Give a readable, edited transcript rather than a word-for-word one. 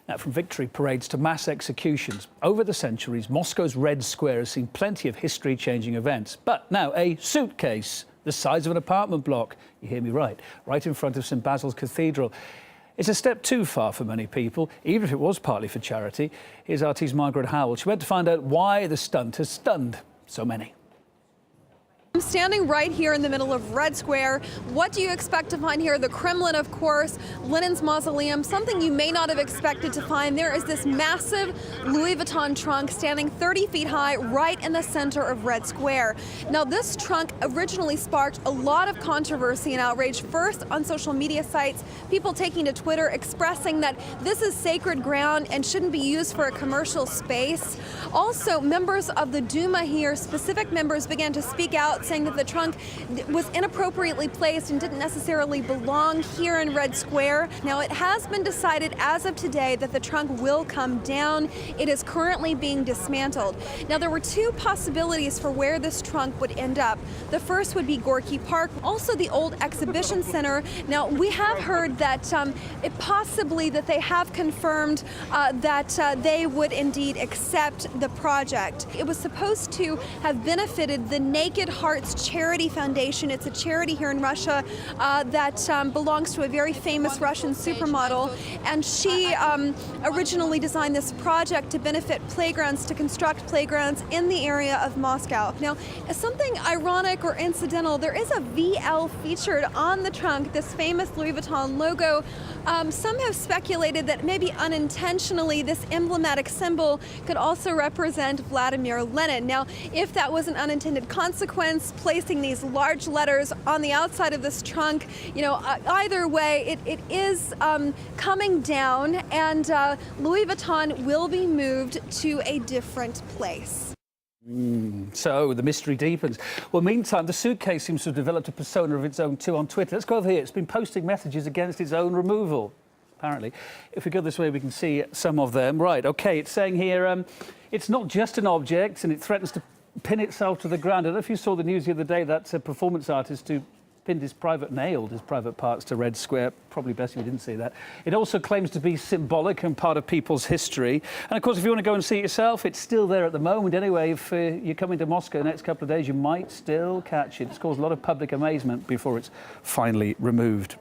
Now, from victory parades to mass executions, over the centuries, Moscow's Red Square has seen plenty of history-changing events. But now, a suitcase the size of an apartment block, you hear me right in front of St Basil's Cathedral. It's a step too far for many people, even if it was partly for charity. Here's RT's Margaret Howell. She went to find out why the stunt has stunned so many. I'm standing right here in the middle of Red Square. What do you expect to find here? The Kremlin, of course, Lenin's mausoleum, something you may not have expected to find. There is this massive Louis Vuitton trunk standing 30 feet high right in the center of Red Square. Now, this trunk originally sparked a lot of controversy and outrage, first on social media sites, people taking to Twitter expressing that this is sacred ground and shouldn't be used for a commercial space. Also, members of the Duma here, specific members, began to speak out, saying that the trunk was inappropriately placed and didn't necessarily belong here in Red Square. Now, it has been decided as of today that the trunk will come down. It is currently being dismantled. Now, there were two possibilities for where this trunk would end up. The first would be Gorky Park, also the old exhibition center. Now, we have heard that that they have confirmed that they would indeed accept the project. It was supposed to have benefited the Naked Hearts Charity Foundation. It's a charity here in Russia that belongs to a very famous Russian supermodel, and she originally designed this project to benefit playgrounds, to construct playgrounds in the area of Moscow. Now, as something ironic or incidental, there is a VL featured on the trunk, this famous Louis Vuitton logo. Some have speculated that maybe unintentionally this emblematic symbol could also represent Vladimir Lenin. Now, if that was an unintended consequence, placing these large letters on the outside of this trunk, either way, it is coming down, and Louis Vuitton will be moved to a different place. So the mystery deepens. Well, meantime, the suitcase seems to have developed a persona of its own too on Twitter. Let's go over here. It's been posting messages against its own removal, apparently. If we go this way, we can see some of them. Right, OK, it's saying here, it's not just an object, and it threatens to pin itself to the ground. I don't know if you saw the news the other day, that performance artist who nailed his private parts to Red Square. Probably best if you didn't see that. It also claims to be symbolic and part of people's history. And of course, if you want to go and see it yourself, it's still there at the moment. Anyway, if you're coming to Moscow the next couple of days, you might still catch it. It's caused a lot of public amazement before it's finally removed.